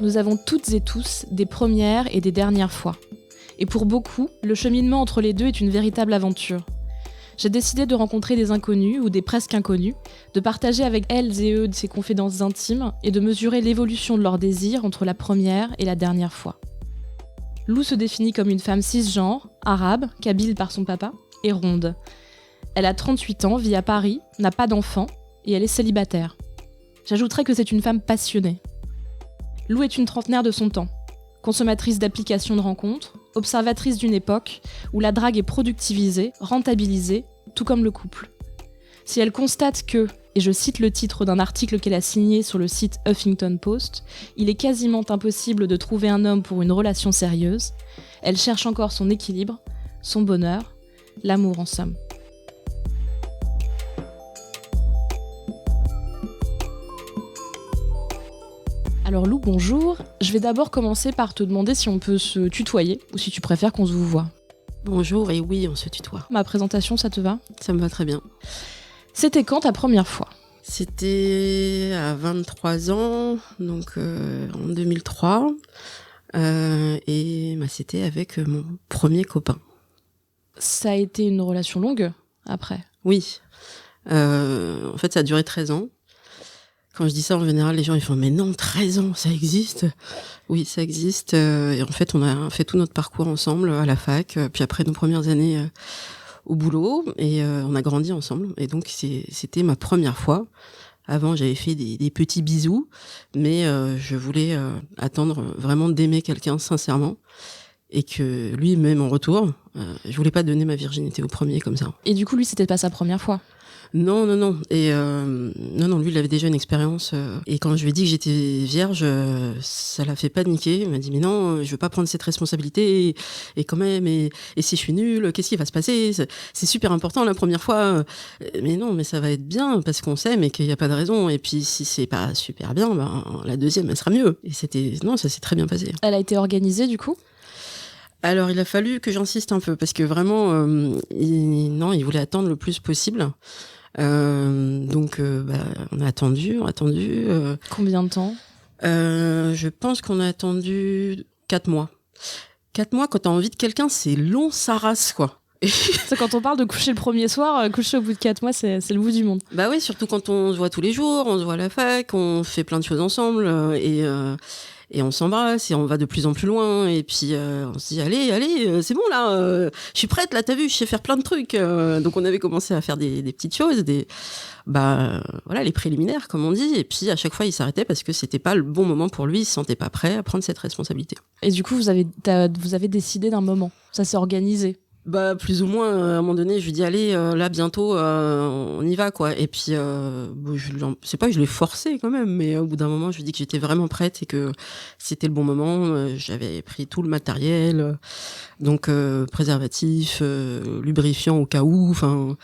Nous avons toutes et tous des premières et des dernières fois. Et pour beaucoup, le cheminement entre les deux est une véritable aventure. J'ai décidé de rencontrer des inconnus ou des presque inconnus, de partager avec elles et eux ces confidences intimes et de mesurer l'évolution de leurs désirs entre la première et la dernière fois. Lou se définit comme une femme cisgenre, arabe, kabyle par son papa, et ronde. Elle a 38 ans, vit à Paris, n'a pas d'enfant et elle est célibataire. J'ajouterais que c'est une femme passionnée. Lou est une trentenaire de son temps, consommatrice d'applications de rencontres, observatrice d'une époque où la drague est productivisée, rentabilisée, tout comme le couple. Si elle constate que, et je cite le titre d'un article qu'elle a signé sur le site Huffington Post, il est quasiment impossible de trouver un homme pour une relation sérieuse, elle cherche encore son équilibre, son bonheur, l'amour en somme. Alors Lou, bonjour. Je vais d'abord commencer par te demander si on peut se tutoyer ou si tu préfères qu'on se vous voit. Bonjour, et oui, on se tutoie. Ma présentation, ça te va ? Ça me va très bien. C'était quand ta première fois ? C'était à 23 ans, donc en 2003, et c'était avec mon premier copain. Ça a été une relation longue, après ? Oui. En fait, ça a duré 13 ans. Quand je dis ça, en général, les gens ils font « Mais non, 13 ans, ça existe ?» Oui, ça existe. Et en fait, on a fait tout notre parcours ensemble à la fac, puis après nos premières années au boulot, et on a grandi ensemble. Et donc, c'était ma première fois. Avant, j'avais fait des petits bisous, mais je voulais attendre vraiment d'aimer quelqu'un sincèrement. Et que lui, même en retour, je voulais pas donner ma virginité au premier comme ça. Et du coup, lui, c'était pas sa première fois ? Non. Et non, lui, il avait déjà une expérience. Et quand je lui ai dit que j'étais vierge, ça l'a fait paniquer. Il m'a dit, mais non, je veux pas prendre cette responsabilité. Et quand même, et si je suis nulle, qu'est-ce qui va se passer ? C'est super important la première fois. Mais non, mais ça va être bien parce qu'on s'aime et qu'il n'y a pas de raison. Et puis, si c'est pas super bien, ben, la deuxième, elle sera mieux. Et non, ça s'est très bien passé. Elle a été organisée, du coup ? Alors, il a fallu que j'insiste un peu parce que vraiment, il voulait attendre le plus possible. Donc, on a attendu. Combien de temps ? Je pense qu'on a attendu 4 mois. 4 mois, quand t'as envie de quelqu'un, c'est long, ça rase, quoi. C'est quand on parle de coucher le premier soir, coucher au bout de 4 mois, c'est le bout du monde. Bah oui, surtout quand on se voit tous les jours, on se voit à la fac, on fait plein de choses ensemble, et on s'embrasse et on va de plus en plus loin, et puis on se dit allez, c'est bon là, je suis prête là, t'as vu, je sais faire plein de trucs. Donc on avait commencé à faire des petites choses, les préliminaires comme on dit, et puis à chaque fois il s'arrêtait parce que c'était pas le bon moment pour lui, il se sentait pas prêt à prendre cette responsabilité. Et du coup vous avez décidé d'un moment, ça s'est organisé? Bah plus ou moins, à un moment donné je lui dis allez, là bientôt on y va quoi, et puis c'est pas que je l'ai forcé quand même, mais au bout d'un moment je lui dis que j'étais vraiment prête et que c'était le bon moment. J'avais pris tout le matériel, donc préservatif, lubrifiant au cas où, enfin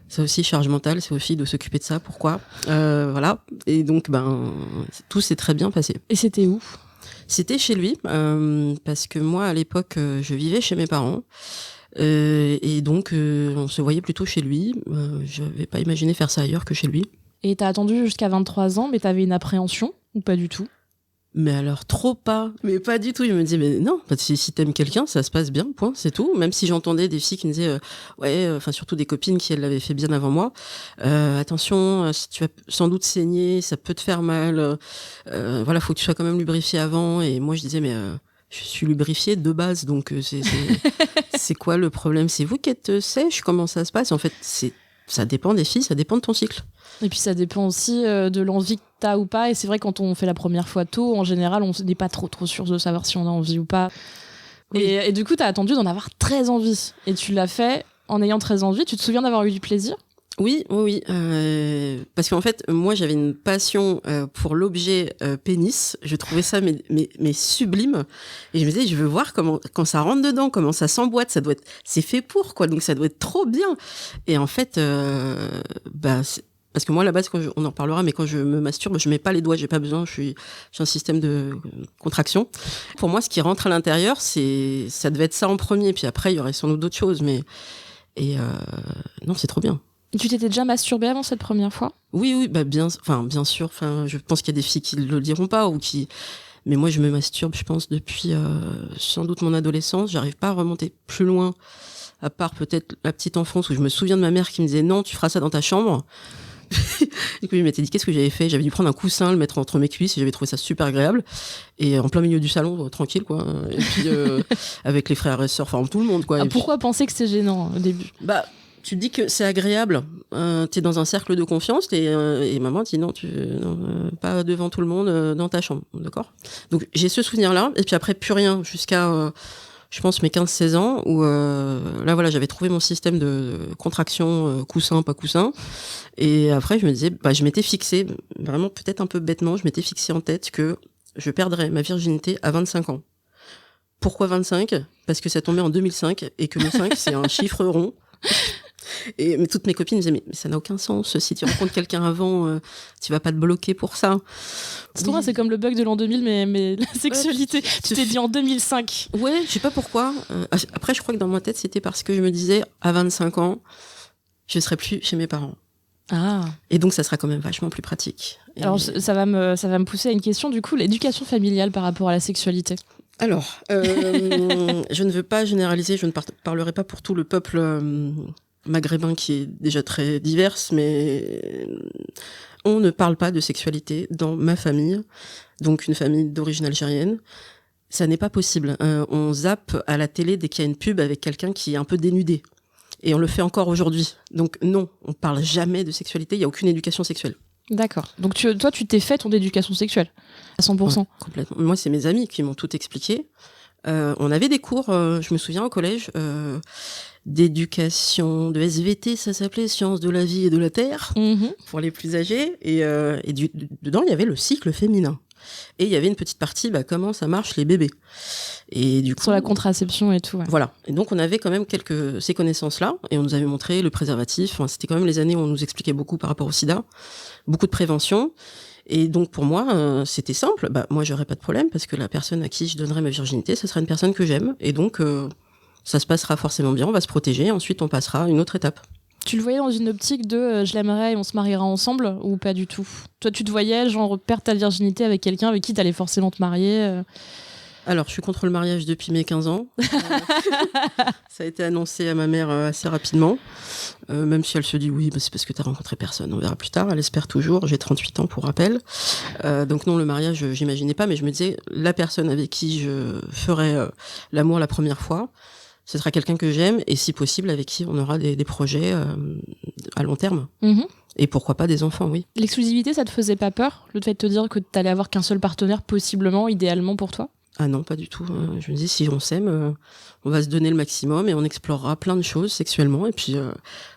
ça aussi, charge mentale, c'est aussi de s'occuper de ça, pourquoi, voilà, et donc tout s'est très bien passé. Et c'était où? C'était chez lui, parce que moi à l'époque je vivais chez mes parents. Et donc on se voyait plutôt chez lui. Je n'avais pas imaginé faire ça ailleurs que chez lui. Et t'as attendu jusqu'à 23 ans, mais t'avais une appréhension ou pas du tout? Mais alors trop pas, mais pas du tout. Je me disais mais non, si t'aimes quelqu'un, ça se passe bien, point, c'est tout. Même si j'entendais des filles qui me disaient surtout des copines qui elles l'avaient fait bien avant moi. Attention, si tu vas sans doute saigner, ça peut te faire mal. Faut que tu sois quand même lubrifié avant. Et moi je disais mais je suis lubrifiée de base, donc c'est quoi le problème? C'est vous qui êtes sèche? Comment ça se passe? En fait, ça dépend des filles, ça dépend de ton cycle. Et puis ça dépend aussi de l'envie que t'as ou pas. Et c'est vrai, quand on fait la première fois tôt, en général, on n'est pas trop sûr de savoir si on a envie ou pas. Oui. Et du coup, t'as attendu d'en avoir très envie. Et tu l'as fait en ayant très envie. Tu te souviens d'avoir eu du plaisir? Oui. Parce qu'en fait, moi, j'avais une passion pour l'objet pénis. Je trouvais ça mais sublime. Et je me disais, je veux voir quand ça rentre dedans, comment ça s'emboîte. C'est fait pour, quoi. Donc, ça doit être trop bien. Et en fait, parce que moi, à la base, on en parlera, mais quand je me masturbe, je mets pas les doigts, j'ai pas besoin, j'ai un système de contraction. Pour moi, ce qui rentre à l'intérieur, ça devait être ça en premier. Puis après, il y aurait sans doute d'autres choses. Non, c'est trop bien. Tu t'étais déjà masturbée avant cette première fois? Oui, bien sûr. Je pense qu'il y a des filles qui le diront pas ou qui. Mais moi, je me masturbe, je pense, depuis sans doute mon adolescence. J'arrive pas à remonter plus loin, à part peut-être la petite enfance où je me souviens de ma mère qui me disait non, tu feras ça dans ta chambre. Du coup, je m'étais dit qu'est-ce que j'avais fait. J'avais dû prendre un coussin, le mettre entre mes cuisses et j'avais trouvé ça super agréable. Et en plein milieu du salon, tranquille, quoi. Et puis, avec les frères et sœurs, enfin, tout le monde, quoi. Pourquoi penser que c'est gênant au début? Bah, tu te dis que c'est agréable. T'es dans un cercle de confiance et maman dit non, pas devant tout le monde, dans ta chambre. D'accord? Donc, j'ai ce souvenir-là. Et puis après, plus rien jusqu'à, je pense, mes 15-16 ans où, là, voilà, j'avais trouvé mon système de contraction, coussin, pas coussin. Et après, je me disais, je m'étais fixé, vraiment peut-être un peu bêtement, je m'étais fixé en tête que je perdrais ma virginité à 25 ans. Pourquoi 25? Parce que ça tombait en 2005 et que le 5, c'est un chiffre rond. Mais toutes mes copines me disaient, mais ça n'a aucun sens. Si tu rencontres quelqu'un avant, tu vas pas te bloquer pour ça. C'est trop bien, c'est comme le bug de l'an 2000, mais la sexualité. Tu t'es dit en 2005. Ouais, je sais pas pourquoi. Après, je crois que dans ma tête, c'était parce que je me disais, à 25 ans, je serai plus chez mes parents. Ah. Et donc, ça sera quand même vachement plus pratique. Alors, ça va me pousser à une question, du coup, l'éducation familiale par rapport à la sexualité. Alors, je ne veux pas généraliser, je ne parlerai pas pour tout le peuple maghrébin qui est déjà très divers, mais on ne parle pas de sexualité dans ma famille, donc une famille d'origine algérienne. Ça n'est pas possible. On zappe à la télé dès qu'il y a une pub avec quelqu'un qui est un peu dénudé. Et on le fait encore aujourd'hui. Donc non, on parle jamais de sexualité, il n'y a aucune éducation sexuelle. D'accord. Donc toi, tu t'es fait ton éducation sexuelle à 100%. Ouais, complètement. Moi, c'est mes amis qui m'ont tout expliqué. On avait des cours, je me souviens au collège, d'éducation, de SVT, ça s'appelait Sciences de la vie et de la terre, pour les plus âgés. Et dedans, il y avait le cycle féminin. Et il y avait une petite partie, comment ça marche les bébés. Et du coup, sur la contraception et tout. Ouais. Voilà. Et donc, on avait quand même ces connaissances-là. Et on nous avait montré le préservatif. Enfin, c'était quand même les années où on nous expliquait beaucoup par rapport au sida. Beaucoup de prévention. Et donc, pour moi, c'était simple. Moi, j'aurais pas de problème parce que la personne à qui je donnerais ma virginité, ce sera une personne que j'aime. Et donc, ça se passera forcément bien. On va se protéger. Ensuite, on passera à une autre étape. Tu le voyais dans une optique de je l'aimerais et on se mariera ensemble ou pas du tout? Toi, tu te voyais genre perdre ta virginité avec quelqu'un avec qui t'allais forcément te marier Alors, je suis contre le mariage depuis mes 15 ans. Ça a été annoncé à ma mère assez rapidement. Même si elle se dit oui, c'est parce que t'as rencontré personne. On verra plus tard. Elle espère toujours. J'ai 38 ans pour rappel. Donc non, le mariage, j'imaginais pas. Mais je me disais, la personne avec qui je ferai l'amour la première fois, ce sera quelqu'un que j'aime et si possible avec qui on aura des projets à long terme. Et pourquoi pas des enfants, oui. L'exclusivité, ça te faisait pas peur? Le fait de te dire que t'allais avoir qu'un seul partenaire, possiblement, idéalement pour toi? Ah non, pas du tout. Je me dis, si on s'aime, on va se donner le maximum et on explorera plein de choses sexuellement. Et puis,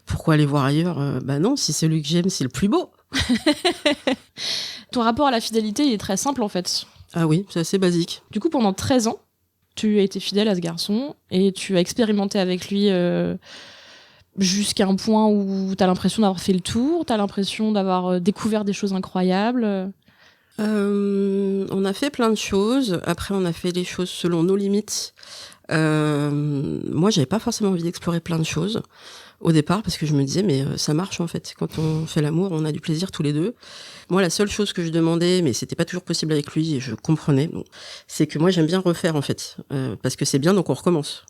pourquoi aller voir ailleurs? Non, si celui que j'aime, c'est le plus beau. Ton rapport à la fidélité, il est très simple, en fait. Ah oui, c'est assez basique. Du coup, pendant 13 ans, tu as été fidèle à ce garçon et tu as expérimenté avec lui jusqu'à un point où tu as l'impression d'avoir fait le tour, tu as l'impression d'avoir découvert des choses incroyables. On a fait plein de choses. Après, on a fait les choses selon nos limites. Moi, j'avais pas forcément envie d'explorer plein de choses au départ parce que je me disais mais ça marche en fait. Quand on fait l'amour, on a du plaisir tous les deux. Moi, la seule chose que je demandais, mais c'était pas toujours possible avec lui et je comprenais, c'est que moi j'aime bien refaire en fait parce que c'est bien donc on recommence.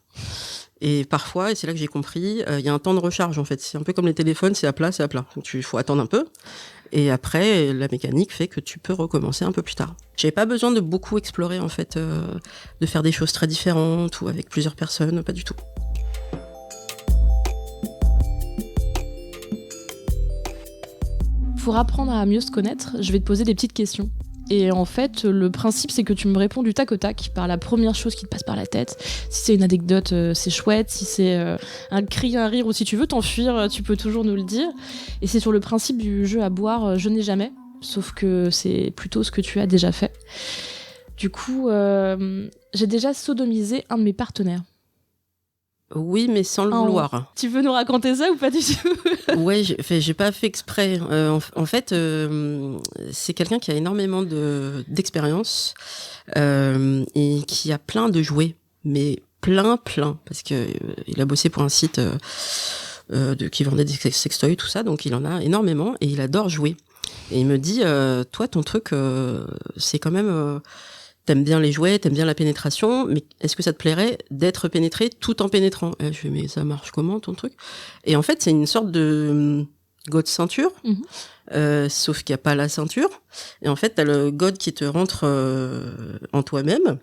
Et parfois, et c'est là que j'ai compris, il y a un temps de recharge en fait. C'est un peu comme les téléphones, c'est à plat, c'est à plat. Donc il faut attendre un peu. Et après, la mécanique fait que tu peux recommencer un peu plus tard. J'avais pas besoin de beaucoup explorer en fait, de faire des choses très différentes ou avec plusieurs personnes, pas du tout. Pour apprendre à mieux se connaître, je vais te poser des petites questions. Et en fait, le principe, c'est que tu me réponds du tac au tac par la première chose qui te passe par la tête. Si c'est une anecdote, c'est chouette. Si c'est un cri, un rire, ou si tu veux t'enfuir, tu peux toujours nous le dire. Et c'est sur le principe du jeu à boire, je n'ai jamais. Sauf que c'est plutôt ce que tu as déjà fait. Du coup, j'ai déjà sodomisé un de mes partenaires. Oui, mais sans le vouloir. Tu veux nous raconter ça ou pas du tout? Ouais, j'ai pas fait exprès. En fait, c'est quelqu'un qui a énormément d'expérience et qui a plein de jouets, mais plein, parce que il a bossé pour un site qui vendait des sextoys, tout ça, donc il en a énormément et il adore jouer. Et il me dit, toi, ton truc, c'est quand même t'aimes bien les jouets, t'aimes bien la pénétration, mais est-ce que ça te plairait d'être pénétré tout en pénétrant? Et je fais, mais ça marche comment ton truc? Et en fait, c'est une sorte de god ceinture, sauf qu'il n'y a pas la ceinture. Et en fait, t'as le god qui te rentre en toi-même,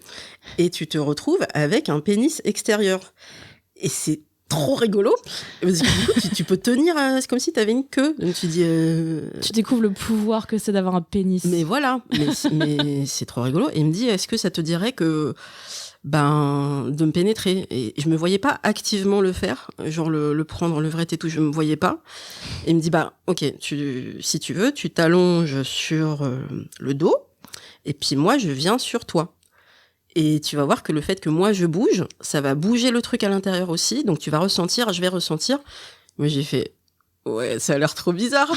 et tu te retrouves avec un pénis extérieur. Et c'est trop rigolo. Parce que du coup, tu peux tenir, c'est comme si t'avais une queue. Donc tu dis. Tu découvres le pouvoir que c'est d'avoir un pénis. Mais voilà, mais c'est trop rigolo. Et il me dit, est-ce que ça te dirait que de me pénétrer? Et je me voyais pas activement le faire, genre le prendre, le vrai et tout, je me voyais pas. Et il me dit, ok, si tu veux, tu t'allonges sur le dos, et puis moi, je viens sur toi. Et tu vas voir que le fait que moi je bouge, ça va bouger le truc à l'intérieur aussi. Donc tu vas ressentir, je vais ressentir. Moi j'ai fait, ouais, ça a l'air trop bizarre.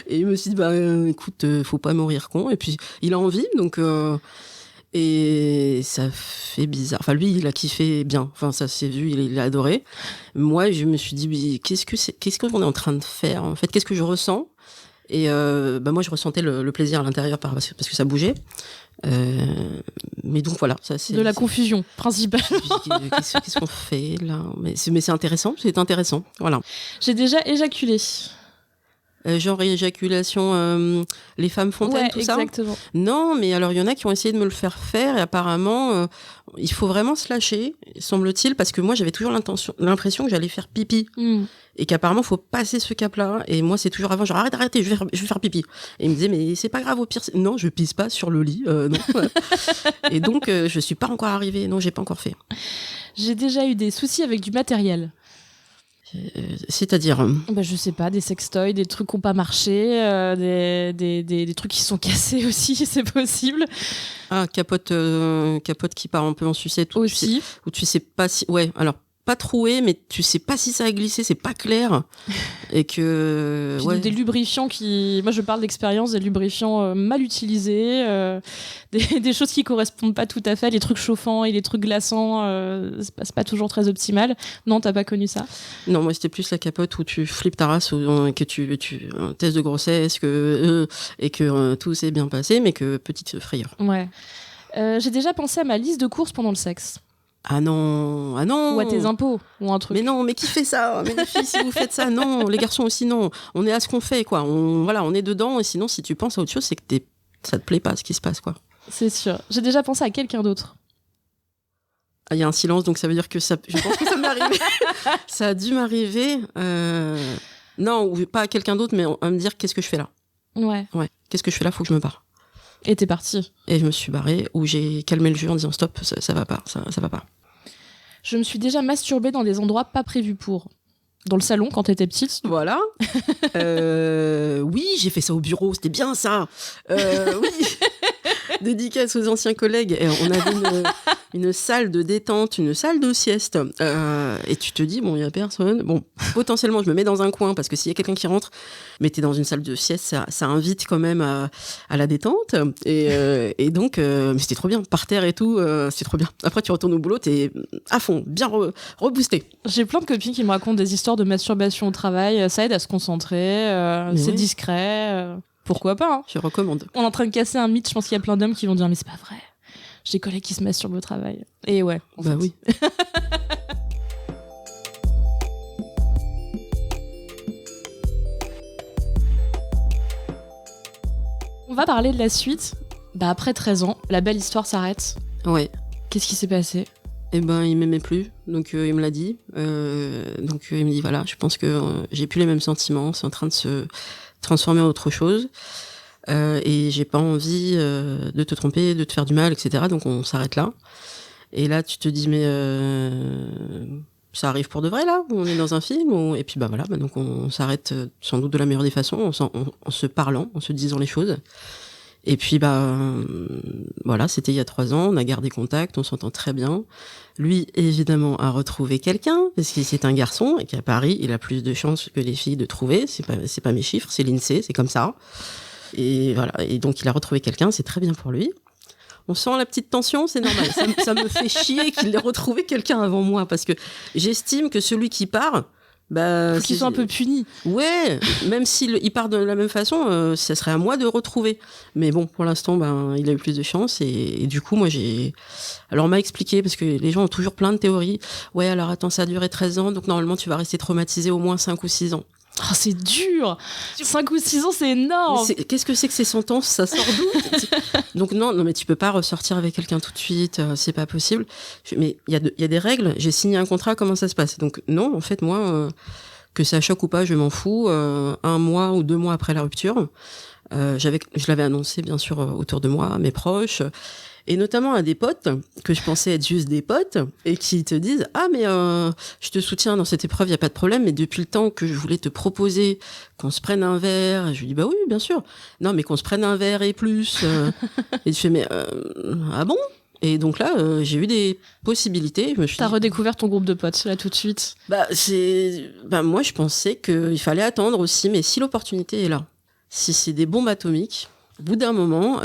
Et il me suis dit, écoute, faut pas mourir con. Et puis il a envie, donc et ça fait bizarre. Enfin lui, il a kiffé bien. Enfin ça s'est vu, il a adoré. Moi je me suis dit, mais qu'est-ce qu'on est en train de faire en fait? Qu'est-ce que je ressens? Et moi je ressentais le plaisir à l'intérieur parce que ça bougeait. Mais donc voilà, ça c'est de la confusion principalement. Qu'est-ce qu'on fait là? Mais c'est intéressant, voilà. J'ai déjà éjaculé. Genre éjaculation, les femmes fontaines, tout exactement. Ça. Non, mais alors il y en a qui ont essayé de me le faire faire et apparemment il faut vraiment se lâcher, semble-t-il, parce que moi j'avais toujours l'impression que j'allais faire pipi. Et qu'apparemment faut passer ce cap-là. Et moi c'est toujours avant, genre arrêtez, je vais faire pipi. Et il me disait mais c'est pas grave, au pire non, je pisse pas sur le lit, non. Et donc je suis pas encore arrivée, non, j'ai pas encore fait. J'ai déjà eu des soucis avec du matériel. C'est-à-dire je sais pas, des sextoys, des trucs qui n'ont pas marché, des trucs qui sont cassés aussi, c'est possible. Ah, capote qui part un peu en sucette aussi. Où tu sais pas si... Ouais, alors pas troué, mais tu sais pas si ça a glissé, c'est pas clair. Et que... Puis des lubrifiants qui... Moi, je parle d'expérience, des lubrifiants mal utilisés, des choses qui correspondent pas tout à fait, les trucs chauffants et les trucs glaçants, c'est pas toujours très optimal. Non, t'as pas connu ça? Non, moi, c'était plus la capote où tu flippes ta race, que tu un test de grossesse, et que tout s'est bien passé, mais que petite frayeur. Ouais. J'ai déjà pensé à ma liste de courses pendant le sexe. Ah non. Ou à tes impôts, ou un truc. Mais non, mais qui fait ça? Mais les filles, si vous faites ça, non. Les garçons aussi, non. On est à ce qu'on fait, quoi. On est dedans, et sinon, si tu penses à autre chose, c'est que ça te plaît pas, ce qui se passe, quoi. C'est sûr. J'ai déjà pensé à quelqu'un d'autre. Ah, il y a un silence, donc ça veut dire que je pense que ça m'est arrivé. Ça a dû m'arriver. Non, ou pas à quelqu'un d'autre, mais à me dire, qu'est-ce que je fais là? Ouais. Qu'est-ce que je fais là? Faut que je me barre. Et t'es partie. Et je me suis barrée, ou j'ai calmé le jeu en disant stop, ça va pas, ça va pas. Je me suis déjà masturbée dans des endroits pas prévus pour. Dans le salon, quand t'étais petite. Voilà. Oui, j'ai fait ça au bureau, c'était bien ça. Oui. Dédicace aux anciens collègues. Et on avait une salle de détente, une salle de sieste. Et tu te dis, bon, il n'y a personne. Bon, potentiellement, je me mets dans un coin parce que s'il y a quelqu'un qui rentre, mais t'es dans une salle de sieste, ça invite quand même à la détente. Et donc, mais c'était trop bien. Par terre et tout, c'est trop bien. Après, tu retournes au boulot, t'es à fond, bien reboosté. J'ai plein de copines qui me racontent des histoires de masturbation au travail. Ça aide à se concentrer. C'est discret. Pourquoi pas, hein. Je recommande. On est en train de casser un mythe. Je pense qu'il y a plein d'hommes qui vont dire mais c'est pas vrai. J'ai des collègues qui se masturbent au travail. Et ouais. Oui. On va parler de la suite. Après 13 ans, la belle histoire s'arrête. Ouais. Qu'est-ce qui s'est passé? Il m'aimait plus, donc il me l'a dit. Donc il me dit voilà, je pense que j'ai plus les mêmes sentiments, c'est en train de se transformer en autre chose. Et j'ai pas envie de te tromper, de te faire du mal, etc. Donc on s'arrête là. Et là, tu te dis mais ça arrive pour de vrai là? On est dans un film? Et puis voilà, donc on s'arrête sans doute de la meilleure des façons, en se parlant, en se disant les choses. Et puis voilà, c'était il y a 3 ans, on a gardé contact, on s'entend très bien. Lui, évidemment, a retrouvé quelqu'un, parce que c'est un garçon, et qu'à Paris, il a plus de chances que les filles de trouver. C'est pas mes chiffres, c'est l'INSEE, c'est comme ça. Et voilà, et donc il a retrouvé quelqu'un, c'est très bien pour lui. On sent la petite tension, c'est normal. Ça me fait chier qu'il ait retrouvé quelqu'un avant moi, parce que j'estime que celui qui part, Bah, faut qu'ils soient un peu punis. Ouais, même s'il part de la même façon, ça serait à moi de retrouver. Mais bon, pour l'instant, il a eu plus de chance et du coup, moi, alors on m'a expliqué, parce que les gens ont toujours plein de théories. Ouais, alors attends, ça a duré 13 ans, donc normalement, tu vas rester traumatisé au moins 5 ou 6 ans. Oh, c'est dur. 5 ou 6 ans, c'est énorme. Qu'est-ce que c'est que ces sentences? Ça sort d'où? Donc non, mais tu peux pas ressortir avec quelqu'un tout de suite, c'est pas possible. Mais il y a des règles, j'ai signé un contrat, comment ça se passe? Donc non, en fait, moi, que ça choque ou pas, je m'en fous. 1 mois ou 2 mois après la rupture, je l'avais annoncé, bien sûr, autour de moi, à mes proches, et notamment à des potes que je pensais être juste des potes et qui te disent « Ah, mais je te soutiens dans cette épreuve, il n'y a pas de problème, mais depuis le temps que je voulais te proposer qu'on se prenne un verre… » Je lui dis « Bah oui, bien sûr. Non, mais qu'on se prenne un verre et plus. » Et je fais « Mais ah bon ?» Et donc là, j'ai eu des possibilités. T'as redécouvert ton groupe de potes, là, tout de suite. Moi, je pensais qu'il fallait attendre aussi, mais si l'opportunité est là, si c'est des bombes atomiques, au bout d'un moment,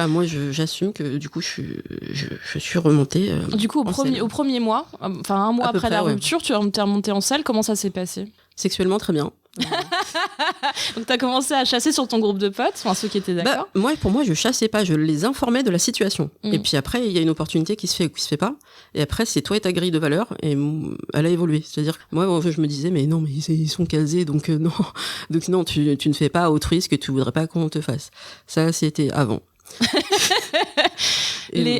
moi, j'assume que du coup, je suis remontée. Du coup, au premier mois, enfin 1 mois après la rupture, tu es remontée en selle. Comment ça s'est passé? Sexuellement, très bien. Donc t'as commencé à chasser sur ton groupe de potes, enfin ceux qui étaient d'accord. Pour moi, je chassais pas, je les informais de la situation. Et puis après, il y a une opportunité qui se fait ou qui se fait pas. Et après, c'est toi et ta grille de valeurs. Et elle a évolué. C'est-à-dire, moi, je me disais, mais non, mais ils sont casés, donc non. Donc non, tu ne fais pas autrui ce que tu voudrais pas qu'on te fasse. Ça, c'était avant.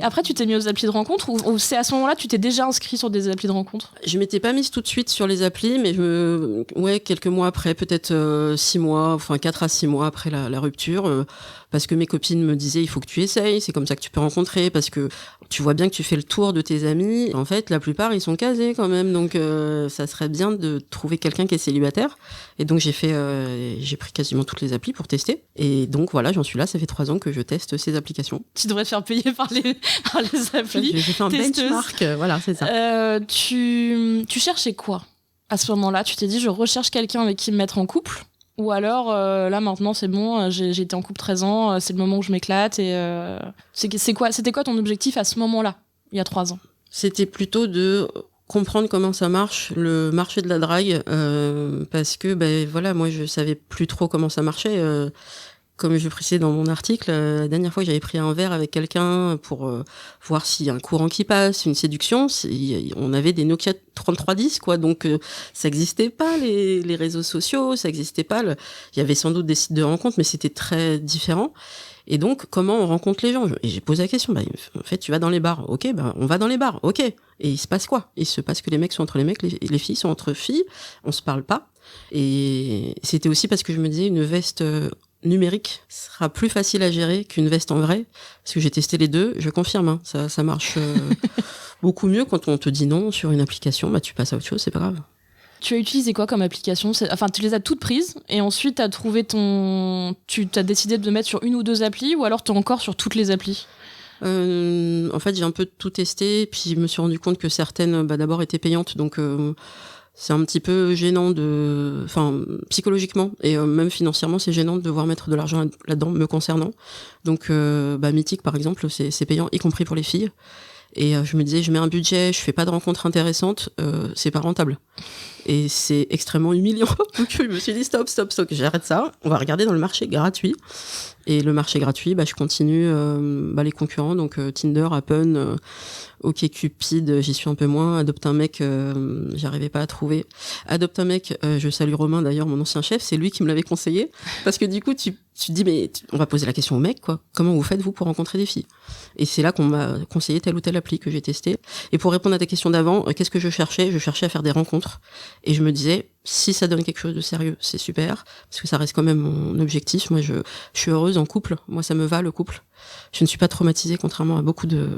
Après, tu t'es mis aux applis de rencontre ou c'est à ce moment-là tu t'es déjà inscrit sur des applis de rencontre? Je m'étais pas mise tout de suite sur les applis, mais quelques mois après, peut-être 6 mois, enfin 4 à 6 mois après la rupture, parce que mes copines me disaient il faut que tu essayes, c'est comme ça que tu peux rencontrer, parce que tu vois bien que tu fais le tour de tes amis. En fait, la plupart ils sont casés quand même, donc ça serait bien de trouver quelqu'un qui est célibataire. Et donc j'ai pris quasiment toutes les applis pour tester. Et donc voilà, j'en suis là, ça fait 3 ans que je teste ces applications. Tu devrais te faire payer par les applis. J'ai fait un benchmark, voilà, c'est ça. Tu cherchais quoi à ce moment-là? Tu t'es dit je recherche quelqu'un avec qui me mettre en couple? Ou alors, là, maintenant, c'est bon, j'ai été en couple 13 ans, c'est le moment où je m'éclate. Et c'était quoi ton objectif à ce moment-là, il y a 3 ans? C'était plutôt de comprendre comment ça marche, le marché de la drague, parce que, moi, je savais plus trop comment ça marchait. Comme je précisais dans mon article, la dernière fois que j'avais pris un verre avec quelqu'un pour voir s'il y a un courant qui passe, une séduction, on avait des Nokia 3310, quoi. Donc, ça n'existait pas, les réseaux sociaux, ça n'existait pas. Il y avait sans doute des sites de rencontres, mais c'était très différent. Et donc, comment on rencontre les gens? Et j'ai posé la question, en fait, tu vas dans les bars. Ok, on va dans les bars. Ok. Et il se passe quoi? Il se passe que les mecs sont entre les mecs, les filles sont entre filles. On se parle pas. Et c'était aussi parce que je me disais, une veste numérique sera plus facile à gérer qu'une veste en vrai, parce que j'ai testé les deux, je confirme, ça marche beaucoup mieux quand on te dit non sur une application, tu passes à autre chose, c'est pas grave. Tu as utilisé quoi comme application? Enfin, tu les as toutes prises et ensuite tu as décidé de mettre sur 1 ou 2 applis, ou alors tu es encore sur toutes les applis? En fait, j'ai un peu tout testé, puis je me suis rendu compte que certaines d'abord étaient payantes, donc c'est un petit peu gênant psychologiquement et même financièrement, c'est gênant de devoir mettre de l'argent là-dedans me concernant. Donc, Mythique, par exemple, c'est payant, y compris pour les filles. Et je me disais, je mets un budget, je fais pas de rencontres intéressantes, c'est pas rentable. Et c'est extrêmement humiliant. Donc je me suis dit, stop, j'arrête ça. On va regarder dans le marché gratuit. Et le marché gratuit, je continue les concurrents, donc Tinder, Happen, OkCupid, j'y suis un peu moins. Adopte un mec, j'arrivais pas à trouver. Adopte un mec, je salue Romain d'ailleurs, mon ancien chef, c'est lui qui me l'avait conseillé. Parce que du coup, tu te dis, mais on va poser la question au mec, quoi. Comment vous faites, vous, pour rencontrer des filles? Et c'est là qu'on m'a conseillé telle ou telle appli que j'ai testée. Et pour répondre à ta question d'avant, qu'est-ce que je cherchais? Je cherchais à faire des rencontres. Et je me disais, si ça donne quelque chose de sérieux, c'est super, parce que ça reste quand même mon objectif. Moi, je suis heureuse en couple. Moi, ça me va, le couple. Je ne suis pas traumatisée, contrairement à beaucoup de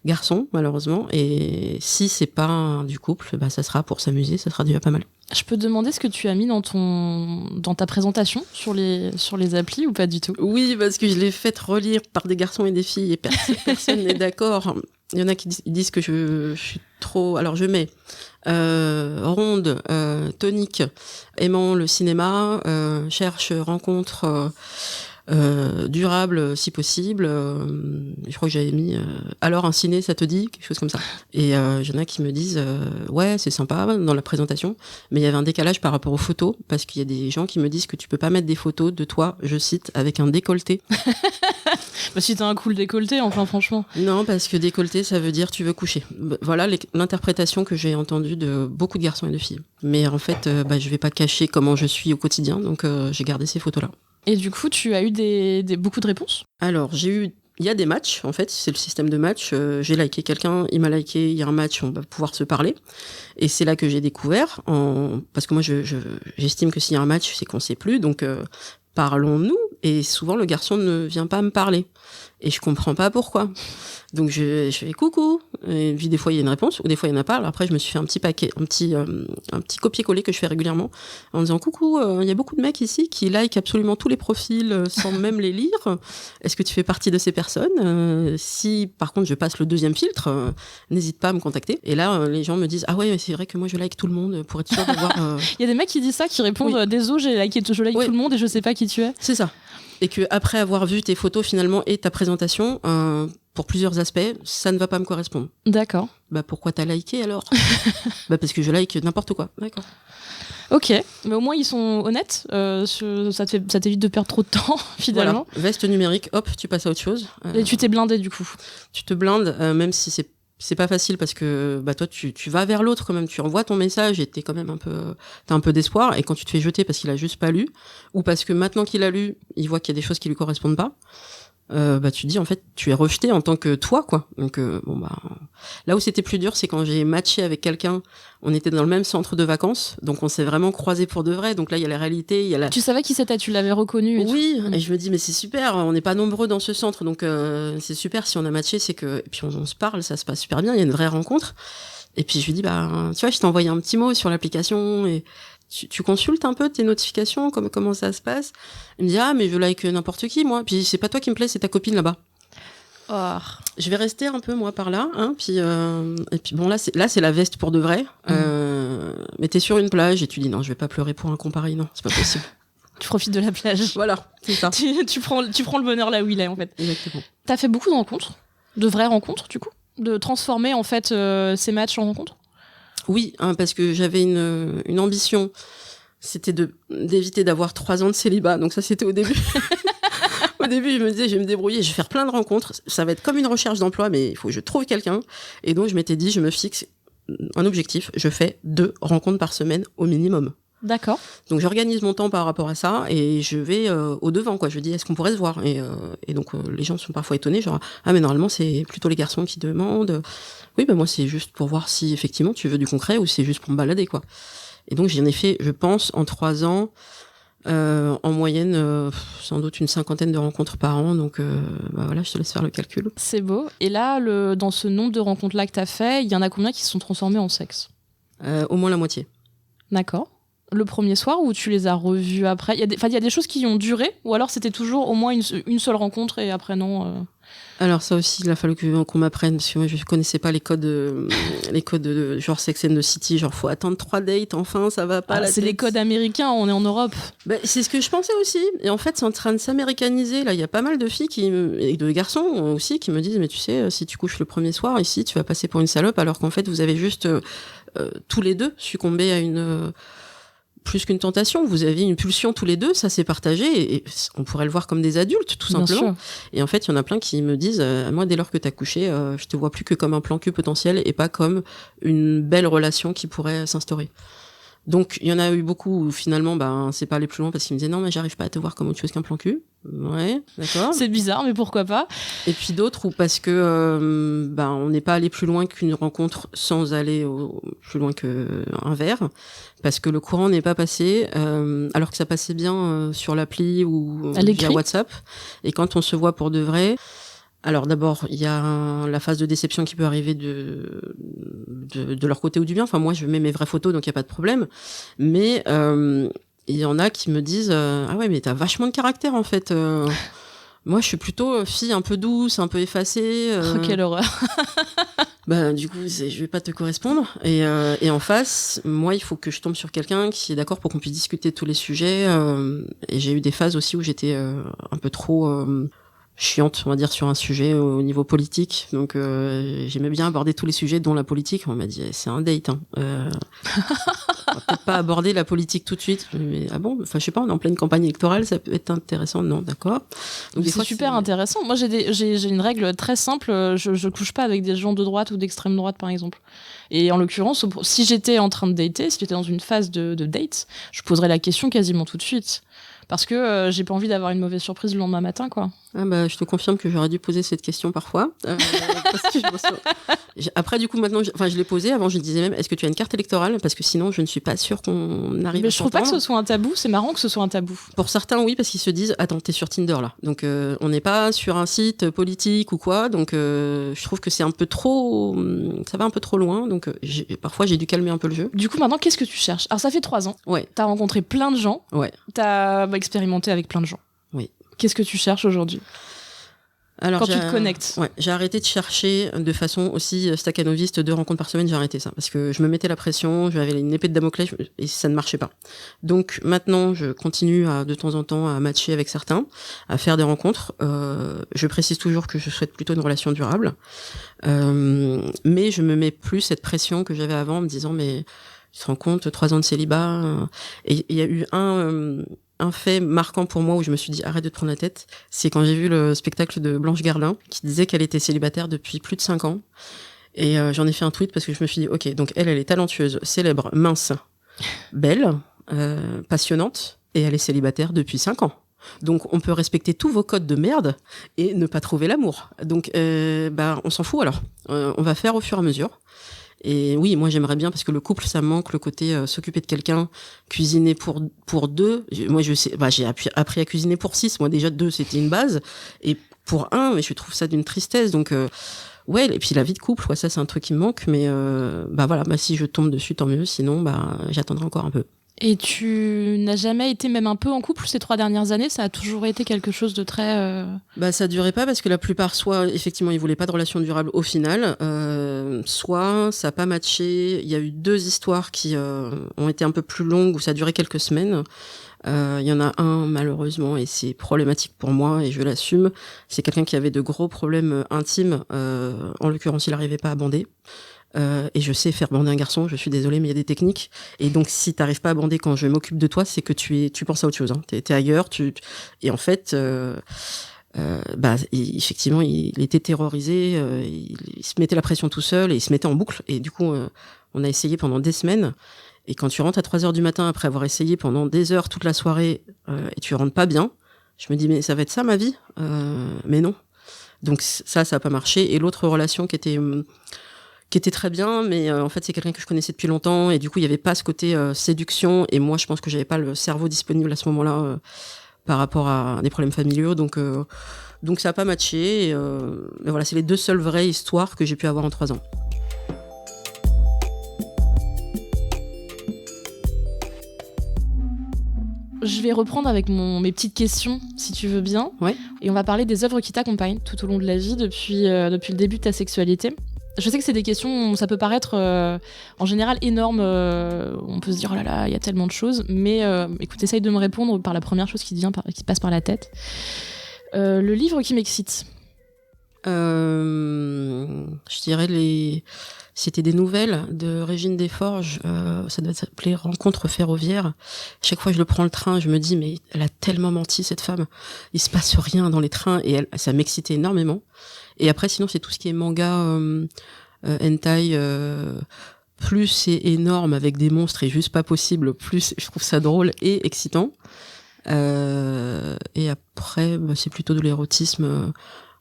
garçons, malheureusement. Et si c'est pas du couple, ça sera pour s'amuser, ça sera déjà pas mal. Je peux te demander ce que tu as mis dans ta présentation sur les applis, ou pas du tout? Oui, parce que je l'ai faite relire par des garçons et des filles et personne n'est d'accord. Il y en a qui disent que je suis trop... Alors je mets ronde, tonique, aimant le cinéma, cherche, rencontre, durable si possible. Je crois que j'avais mis alors un ciné, ça te dit, quelque chose comme ça. Et il y en a qui me disent ouais, c'est sympa dans la présentation, mais il y avait un décalage par rapport aux photos, parce qu'il y a des gens qui me disent que tu peux pas mettre des photos de toi, je cite, avec un décolleté. Bah, si t'as un cool décolleté, enfin franchement. Non, parce que décolleté, ça veut dire tu veux coucher. Voilà l'interprétation que j'ai entendue de beaucoup de garçons et de filles. Mais en fait, je vais pas cacher comment je suis au quotidien, donc j'ai gardé ces photos-là. Et du coup, tu as eu beaucoup de réponses? Alors, il y a des matchs, en fait, c'est le système de match. J'ai liké quelqu'un, il m'a liké, il y a un match, on va pouvoir se parler. Et c'est là que j'ai découvert, parce que moi, j'estime que s'il y a un match, c'est qu'on sait plus, donc parlons-nous. Et souvent, le garçon ne vient pas me parler. Et je comprends pas pourquoi. Donc je fais coucou. Et puis des fois il y a une réponse, ou des fois il y en a pas. Alors après je me suis fait un petit copier-coller que je fais régulièrement en disant coucou. Il y a beaucoup de mecs ici qui like absolument tous les profils sans même les lire. Est-ce que tu fais partie de ces personnes? Si par contre je passe le deuxième filtre, n'hésite pas à me contacter. Et là les gens me disent ah ouais c'est vrai que moi je like tout le monde pour être sûr d'avoir. Il y a des mecs qui disent ça, qui répondent oui. Désolé je like tout le monde et je sais pas qui tu es. C'est ça. Et que après avoir vu tes photos finalement et ta présentation, pour plusieurs aspects, ça ne va pas me correspondre. D'accord. Bah pourquoi t'as liké alors? Bah parce que je like n'importe quoi. D'accord. Ok, mais au moins ils sont honnêtes. Ça t'évite de perdre trop de temps finalement. Voilà. Veste numérique, hop, tu passes à autre chose. Et tu t'es blindé du coup. Tu te blindes, même si c'est pas facile parce que toi tu vas vers l'autre quand même, tu envoies ton message et t'as un peu d'espoir, et quand tu te fais jeter parce qu'il a juste pas lu, ou parce que maintenant qu'il a lu il voit qu'il y a des choses qui lui correspondent pas, tu dis en fait tu es rejeté en tant que toi quoi. Donc là où c'était plus dur, c'est quand j'ai matché avec quelqu'un, on était dans le même centre de vacances, donc on s'est vraiment croisés pour de vrai. Donc là il y a la réalité, il y a la... Tu savais qui c'était, tu l'avais reconnu? Oui, et je me dis mais c'est super, on n'est pas nombreux dans ce centre, donc c'est super si on a matché, c'est que et puis on se parle, ça se passe super bien, il y a une vraie rencontre. Et puis je lui dis tu vois, je t'ai envoyé un petit mot sur l'application et tu consultes un peu tes notifications, comment ça se passe? Il me dit mais je like n'importe qui moi, puis c'est pas toi qui me plaît, c'est ta copine là-bas. Oh. Je vais rester un peu moi par là, puis et puis bon là c'est la veste pour de vrai. Mais t'es sur une plage et tu dis non, je vais pas pleurer pour un comparé, non, c'est pas possible. Tu profites de la plage. Voilà, c'est ça. tu prends le bonheur là où il est en fait. Exactement. T'as fait beaucoup de rencontres, de vraies rencontres du coup, de transformer en fait ces matchs en rencontres? Oui, parce que j'avais une ambition, c'était d'éviter d'avoir 3 ans de célibat. Donc ça, c'était au début. Au début, je me disais, je vais me débrouiller, je vais faire plein de rencontres. Ça va être comme une recherche d'emploi, mais il faut que je trouve quelqu'un. Et donc, je m'étais dit, je me fixe un objectif. Je fais 2 rencontres par semaine au minimum. D'accord. Donc, j'organise mon temps par rapport à ça et je vais au devant, quoi. Je dis, est-ce qu'on pourrait se voir? Et donc, les gens sont parfois étonnés, genre, mais normalement, c'est plutôt les garçons qui demandent. Oui, moi, c'est juste pour voir si, effectivement, tu veux du concret ou c'est juste pour me balader, quoi. Et donc, j'en ai fait, je pense, en 3 ans, en moyenne, sans doute une 50aine de rencontres par an. Donc, voilà, je te laisse faire le calcul. C'est beau. Et là, dans ce nombre de rencontres-là que t'as fait, il y en a combien qui se sont transformées en sexe? Au moins la moitié. D'accord. Le premier soir, ou tu les as revus après? Il y a des choses qui ont duré, ou alors c'était toujours au moins une seule rencontre et après non Alors ça aussi, il a fallu qu'on m'apprenne, parce que moi je connaissais pas les codes de genre Sex and the City, genre faut attendre 3 dates, enfin ça va pas. C'est les codes américains, on est en Europe. C'est ce que je pensais aussi, et en fait c'est en train de s'américaniser. Là il y a pas mal de filles et de garçons aussi qui me disent mais tu sais, si tu couches le premier soir ici tu vas passer pour une salope, alors qu'en fait vous avez juste tous les deux succombé à une plus qu'une tentation, vous avez une pulsion tous les deux, ça s'est partagé, et on pourrait le voir comme des adultes, tout simplement. Et en fait, il y en a plein qui me disent, moi, dès lors que t'as couché, je te vois plus que comme un plan cul potentiel et pas comme une belle relation qui pourrait s'instaurer. Donc, il y en a eu beaucoup où finalement, c'est pas aller plus loin parce qu'ils me disaient non, mais j'arrive pas à te voir comme autre chose qu'un plan cul. Ouais, d'accord. C'est bizarre, mais pourquoi pas? Et puis d'autres où parce que on n'est pas allé plus loin qu'une rencontre sans aller plus loin qu'un verre, parce que le courant n'est pas passé, alors que ça passait bien sur l'appli ou via WhatsApp. Et quand on se voit pour de vrai, alors d'abord il y a la phase de déception qui peut arriver de leur côté ou du bien. Enfin moi je mets mes vraies photos donc il y a pas de problème, mais il y en a qui me disent ah ouais mais t'as vachement de caractère en fait. Moi, je suis plutôt fille un peu douce, un peu effacée. Oh, quelle horreur. Du coup, je vais pas te correspondre. Et en face, moi, il faut que je tombe sur quelqu'un qui est d'accord pour qu'on puisse discuter de tous les sujets. Et j'ai eu des phases aussi où j'étais un peu trop chiante, on va dire, sur un sujet au niveau politique. Donc, j'aimais bien aborder tous les sujets, dont la politique. On m'a dit, c'est un date. Hein. On va peut-être pas aborder la politique tout de suite. Mais, ah bon, enfin, je sais pas, on est en pleine campagne électorale, ça peut être intéressant. Non, d'accord. Donc c'est super intéressant. Moi, j'ai une règle très simple. Je couche pas avec des gens de droite ou d'extrême droite, par exemple. Et en l'occurrence, si j'étais en train de dater, si j'étais dans une phase de date, je poserais la question quasiment tout de suite. Parce que j'ai pas envie d'avoir une mauvaise surprise le lendemain matin, quoi. Je te confirme que j'aurais dû poser cette question parfois. Parce que après, du coup, maintenant, je l'ai posée. Avant, je disais même, est-ce que tu as une carte électorale? Parce que sinon, je ne suis pas sûre qu'on arrive à je trouve pas que ce soit un tabou. C'est marrant que ce soit un tabou. Pour certains, oui, parce qu'ils se disent, attends, t'es sur Tinder, là. Donc, on n'est pas sur un site politique ou quoi. Donc, je trouve que c'est un peu trop... Ça va un peu trop loin. Donc, parfois, j'ai dû calmer un peu le jeu. Du coup, maintenant, qu'est-ce que tu cherches? Alors, ça fait 3 ans. Ouais. T'as rencontré plein de gens. Ouais. T'as expérimenté avec plein de gens. Oui. Qu'est-ce que tu cherches aujourd'hui? Alors, quand tu te connectes. Ouais, j'ai arrêté de chercher de façon aussi staccanoviste 2 rencontres par semaine, j'ai arrêté ça. Parce que je me mettais la pression, j'avais une épée de Damoclès et ça ne marchait pas. Donc maintenant, je continue de temps en temps à matcher avec certains, à faire des rencontres. Je précise toujours que je souhaite plutôt une relation durable. Mais je me mets plus cette pression que j'avais avant en me disant, mais tu te rends compte, 3 ans de célibat. Et il y a eu un fait marquant pour moi où je me suis dit arrête de te prendre la tête, c'est quand j'ai vu le spectacle de Blanche Gardin qui disait qu'elle était célibataire depuis plus de 5 ans. Et j'en ai fait un tweet parce que je me suis dit ok, donc elle est talentueuse, célèbre, mince, belle, passionnante, et elle est célibataire depuis 5 ans. Donc on peut respecter tous vos codes de merde et ne pas trouver l'amour. Donc on s'en fout alors. On va faire au fur et à mesure. Et oui, moi j'aimerais bien parce que le couple ça me manque, le côté s'occuper de quelqu'un, cuisiner pour 2. Moi je sais, j'ai appris à cuisiner pour 6. Moi déjà 2 c'était une base et pour 1, mais je trouve ça d'une tristesse. Donc ouais, et puis la vie de couple, ça c'est un truc qui me manque. Mais si je tombe dessus tant mieux. Sinon j'attendrai encore un peu. Et tu n'as jamais été même un peu en couple ces 3 dernières années? Ça a toujours été quelque chose de très... ça durait pas parce que la plupart, soit effectivement ils voulaient pas de relation durable au final, soit ça a pas matché. Il y a eu 2 histoires qui ont été un peu plus longues où ça a duré quelques semaines. Il y en a un malheureusement et c'est problématique pour moi et je l'assume. C'est quelqu'un qui avait de gros problèmes intimes. En l'occurrence, il n'arrivait pas à bander. Et je sais faire bander un garçon, je suis désolée, mais il y a des techniques. Et donc, si t'arrives pas à bander quand je m'occupe de toi, c'est que tu penses à autre chose. Hein. T'es ailleurs. Et en fait, effectivement, il était terrorisé. Il se mettait la pression tout seul et il se mettait en boucle. Et du coup, on a essayé pendant des semaines. Et quand tu rentres à 3h du matin après avoir essayé pendant des heures toute la soirée et tu rentres pas bien, je me dis mais ça va être ça ma vie mais non. Donc ça a pas marché. Et l'autre relation qui était très bien, mais en fait c'est quelqu'un que je connaissais depuis longtemps et du coup il y avait pas ce côté séduction et moi je pense que j'avais pas le cerveau disponible à ce moment-là par rapport à des problèmes familiaux, donc ça a pas matché. Mais voilà, c'est les 2 seules vraies histoires que j'ai pu avoir en 3 ans. Je vais reprendre avec mes petites questions, si tu veux bien. Ouais. Et on va parler des œuvres qui t'accompagnent tout au long de la vie depuis le début de ta sexualité. Je sais que c'est des questions, ça peut paraître en général énorme. On peut se dire, oh là là, il y a tellement de choses. Mais écoute, essaye de me répondre par la première chose qui passe par la tête. Le livre qui m'excite. Je dirais c'était des nouvelles de Régine Desforges. Ça doit s'appeler Rencontre ferroviaire. Chaque fois que je le prends le train, je me dis, mais elle a tellement menti, cette femme. Il se passe rien dans les trains et ça m'excitait énormément. Et après, sinon, c'est tout ce qui est manga, hentai, plus c'est énorme avec des monstres et juste pas possible, plus je trouve ça drôle et excitant. Et après, c'est plutôt de l'érotisme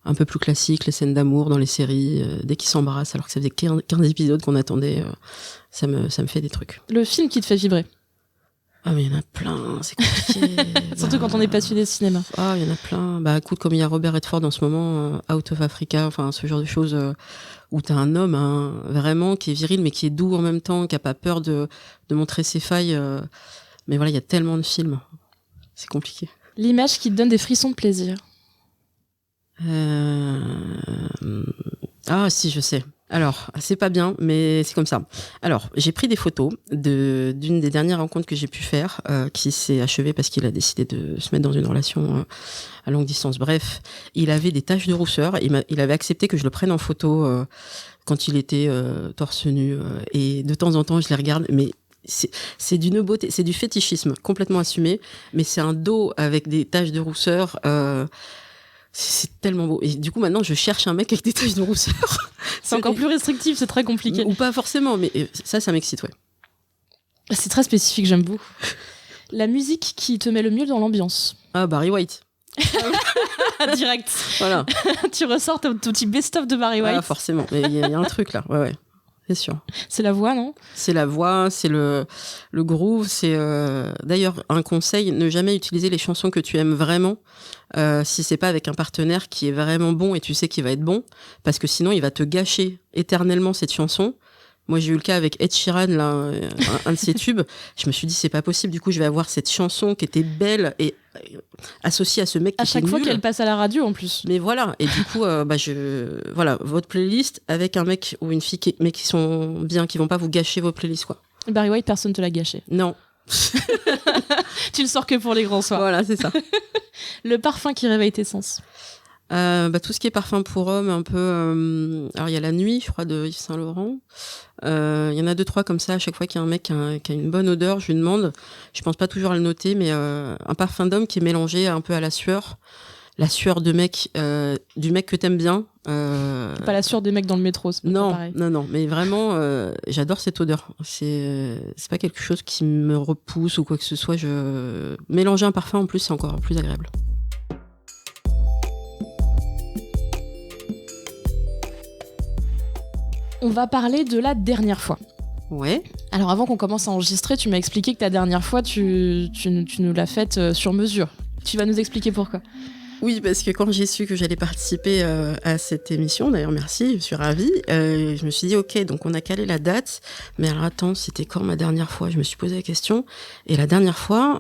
un peu plus classique, les scènes d'amour dans les séries, dès qu'ils s'embrassent, alors que ça faisait 15 épisodes qu'on attendait, ça me fait des trucs. Le film qui te fait vibrer? Ah, mais il y en a plein, c'est compliqué. Surtout quand on est passionné de cinéma. Ah, il y en a plein. Écoute, comme il y a Robert Redford en ce moment, Out of Africa, enfin, ce genre de choses, où t'as un homme, vraiment, qui est viril, mais qui est doux en même temps, qui a pas peur de montrer ses failles. Mais voilà, il y a tellement de films. C'est compliqué. L'image qui te donne des frissons de plaisir? Ah si, je sais. Alors, c'est pas bien, mais c'est comme ça. Alors, j'ai pris des photos d'une des dernières rencontres que j'ai pu faire, qui s'est achevée parce qu'il a décidé de se mettre dans une relation à longue distance. Bref, il avait des taches de rousseur. Il avait accepté que je le prenne en photo quand il était torse nu. Et de temps en temps, je les regarde, mais c'est d'une beauté, c'est du fétichisme complètement assumé. Mais c'est un dos avec des taches de rousseur. C'est tellement beau. Et du coup, maintenant, je cherche un mec avec des taches de rousseur. C'est encore plus restrictif, c'est très compliqué. Ou pas forcément, mais ça m'excite, ouais. C'est très spécifique, j'aime beaucoup. La musique qui te met le mieux dans l'ambiance. Ah, Barry White. Direct. Voilà. Tu ressors ton petit best-of de Barry White. Ah, forcément. Il y a un truc là. Ouais. C'est sûr. C'est la voix, non ? C'est la voix, c'est le groove. C'est d'ailleurs un conseil, ne jamais utiliser les chansons que tu aimes vraiment si c'est pas avec un partenaire qui est vraiment bon et tu sais qu'il va être bon, parce que sinon il va te gâcher éternellement cette chanson. Moi, j'ai eu le cas avec Ed Sheeran, là, un de ses tubes. Je me suis dit, c'est pas possible. Du coup, je vais avoir cette chanson qui était belle et associée à ce mec qui était nul. À chaque fois qu'elle passe à la radio, en plus. Mais voilà. Et du coup, voilà, votre playlist avec un mec ou une fille mais qui sont bien, qui vont pas vous gâcher vos playlists, quoi. Barry White, personne te l'a gâché. Non. Tu le sors que pour les grands soirs. Voilà, c'est ça. Le parfum qui réveille tes sens. Tout ce qui est parfum pour homme, un peu. Alors il y a La Nuit, je crois, de Yves Saint Laurent. Il y en a 2-3 comme ça. À chaque fois qu'il y a un mec qui a une bonne odeur, je lui demande. Je pense pas toujours à le noter, mais un parfum d'homme qui est mélangé un peu à la sueur de mec, du mec que t'aimes bien. Pas la sueur des mecs dans le métro, c'est pas pareil. Non, mais vraiment, j'adore cette odeur. C'est pas quelque chose qui me repousse ou quoi que ce soit. Mélanger un parfum en plus, c'est encore plus agréable. On va parler de la dernière fois. Ouais. Alors avant qu'on commence à enregistrer, tu m'as expliqué que ta dernière fois, tu nous l'as faite sur mesure. Tu vas nous expliquer pourquoi. Oui, parce que quand j'ai su que j'allais participer à cette émission, d'ailleurs merci, je suis ravie, je me suis dit ok, donc on a calé la date, mais alors attends, c'était quand ma dernière fois ? Je me suis posé la question, et la dernière fois,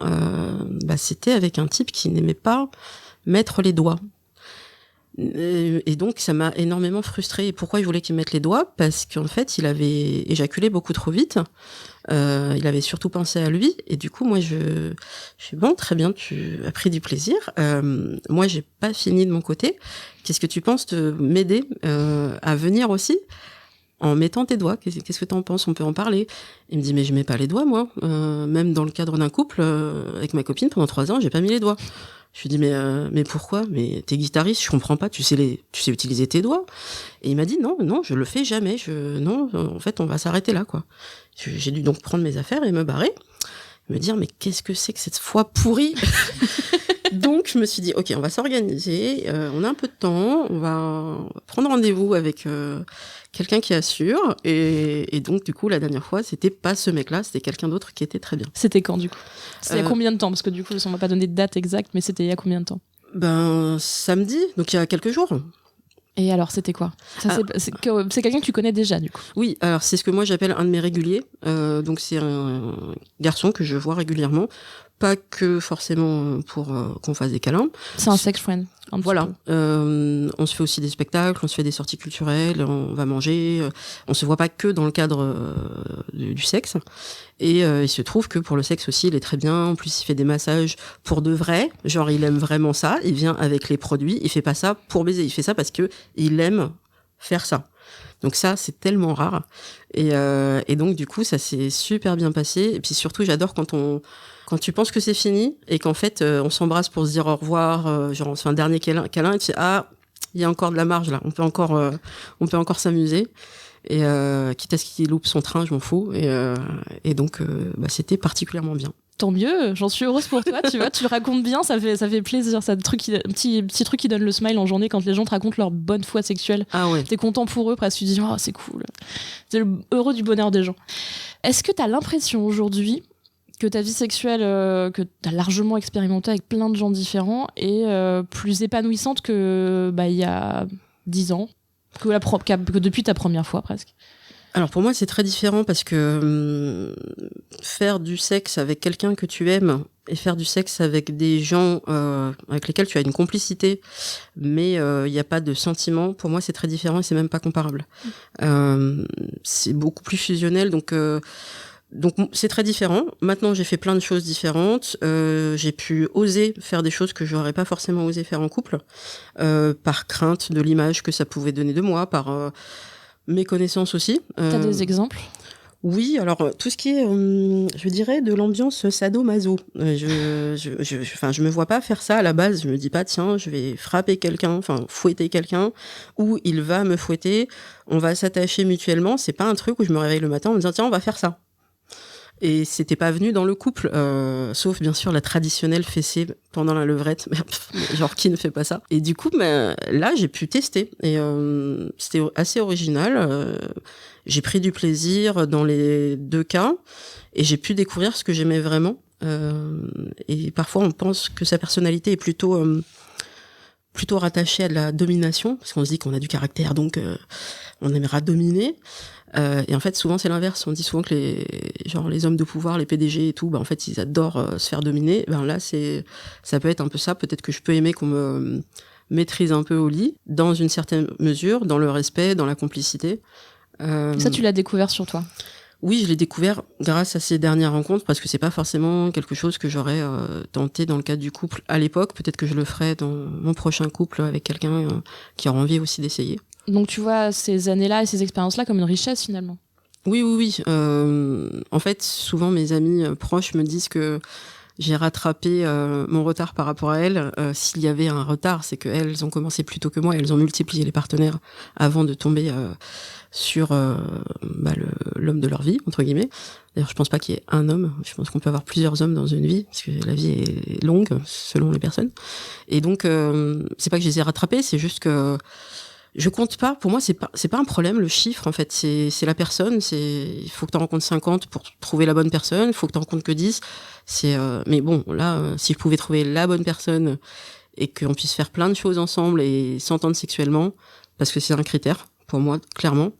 c'était avec un type qui n'aimait pas mettre les doigts. Et donc ça m'a énormément frustrée. Et pourquoi il voulait qu'il mette les doigts ? Parce qu'en fait il avait éjaculé beaucoup trop vite, il avait surtout pensé à lui, et du coup moi je suis bon, très bien, tu as pris du plaisir, moi j'ai pas fini de mon côté, qu'est-ce que tu penses de m'aider à venir aussi en mettant tes doigts ? Qu'est-ce que t'en penses ? On peut en parler. Il me dit mais je mets pas les doigts moi, même dans le cadre d'un couple avec ma copine pendant 3 ans j'ai pas mis les doigts. Je lui dis mais pourquoi ? Mais t'es guitariste, je comprends pas, tu sais utiliser tes doigts. Et il m'a dit non, je le fais jamais, non, en fait on va s'arrêter là quoi. J'ai dû donc prendre mes affaires et me barrer, me dire mais qu'est-ce que c'est que cette foi pourrie. Donc je me suis dit ok, on va s'organiser, on a un peu de temps, on va prendre rendez-vous avec quelqu'un qui assure, et donc du coup la dernière fois c'était pas ce mec-là, c'était quelqu'un d'autre qui était très bien. C'était quand du coup ? C'était il y a combien de temps ? Parce que du coup on va pas donner de date exacte, mais c'était il y a combien de temps ? Samedi, donc il y a quelques jours. Et alors, c'était quoi ? C'est quelqu'un que tu connais déjà, du coup ? Oui, alors c'est ce que moi j'appelle un de mes réguliers. Donc c'est un garçon que je vois régulièrement. Pas que forcément pour qu'on fasse des câlins. C'est un sex friend. Voilà. On se fait aussi des spectacles, on se fait des sorties culturelles, on va manger. On se voit pas que dans le cadre du sexe. Et il se trouve que pour le sexe aussi, il est très bien. En plus, il fait des massages pour de vrai. Genre, il aime vraiment ça. Il vient avec les produits. Il fait pas ça pour baiser. Il fait ça parce que il aime faire ça. Donc ça, c'est tellement rare. Et donc, du coup, ça s'est super bien passé. Et puis surtout, j'adore quand tu penses que c'est fini et qu'en fait, on s'embrasse pour se dire au revoir, genre on se fait un dernier câlin et tu sais, il y a encore de la marge là. On peut encore s'amuser. Et quitte à ce qu'il loupe son train, je m'en fous. Et donc, c'était particulièrement bien. Tant mieux, j'en suis heureuse pour toi, tu vois, tu le racontes bien, ça fait plaisir, un petit truc qui donne le smile en journée quand les gens te racontent leur bonne foi sexuelle. Ah ouais. T'es content pour eux, presque tu dis, oh c'est cool. C'est heureux du bonheur des gens. Est-ce que t'as l'impression aujourd'hui que ta vie sexuelle, que t'as largement expérimenté avec plein de gens différents, est plus épanouissante que il y a 10 ans, que depuis ta première fois presque ? Alors pour moi c'est très différent parce que faire du sexe avec quelqu'un que tu aimes et faire du sexe avec des gens avec lesquels tu as une complicité, mais il n'y a pas de sentiment, pour moi c'est très différent et c'est même pas comparable. C'est beaucoup plus fusionnel, donc c'est très différent. Maintenant j'ai fait plein de choses différentes, j'ai pu oser faire des choses que j'aurais pas forcément osé faire en couple, par crainte de l'image que ça pouvait donner de moi, par méconnaissance aussi. T'as des exemples ? Oui, alors tout ce qui est, je dirais, de l'ambiance sado-maso. Je me vois pas faire ça à la base. Je me dis pas, tiens, je vais frapper quelqu'un, enfin fouetter quelqu'un, ou il va me fouetter. On va s'attacher mutuellement. C'est pas un truc où je me réveille le matin en me disant, tiens, on va faire ça. Et c'était pas venu dans le couple, sauf bien sûr la traditionnelle fessée pendant la levrette. Genre, qui ne fait pas ça? Et du coup, là, j'ai pu tester. Et c'était assez original. J'ai pris du plaisir dans les deux cas. Et j'ai pu découvrir ce que j'aimais vraiment. Et parfois, on pense que sa personnalité est plutôt rattachée à de la domination. Parce qu'on se dit qu'on a du caractère, donc on aimera dominer. Et en fait, souvent, c'est l'inverse. On dit souvent que les hommes de pouvoir, les PDG et tout, en fait, ils adorent se faire dominer. Là, ça peut être un peu ça. Peut-être que je peux aimer qu'on me maîtrise un peu au lit, dans une certaine mesure, dans le respect, dans la complicité. Ça, tu l'as découvert sur toi? Oui, je l'ai découvert grâce à ces dernières rencontres, parce que c'est pas forcément quelque chose que j'aurais tenté dans le cadre du couple à l'époque. Peut-être que je le ferai dans mon prochain couple avec quelqu'un qui aura envie aussi d'essayer. Donc tu vois ces années-là et ces expériences-là comme une richesse finalement? Oui. En fait, souvent mes amis proches me disent que j'ai rattrapé mon retard par rapport à elles. S'il y avait un retard, c'est qu'elles ont commencé plus tôt que moi. Elles ont multiplié les partenaires avant de tomber sur l'homme de leur vie, entre guillemets. D'ailleurs, je pense pas qu'il y ait un homme. Je pense qu'on peut avoir plusieurs hommes dans une vie, parce que la vie est longue selon les personnes. Et donc, c'est pas que je les ai rattrapés, c'est juste que je compte pas. Pour moi, c'est pas un problème, le chiffre, en fait. C'est la personne. Il faut que tu en rencontres 50 pour trouver la bonne personne. Il faut que tu en rencontres que 10. Mais bon, là, si je pouvais trouver la bonne personne et qu'on puisse faire plein de choses ensemble et s'entendre sexuellement, parce que c'est un critère, pour moi, clairement,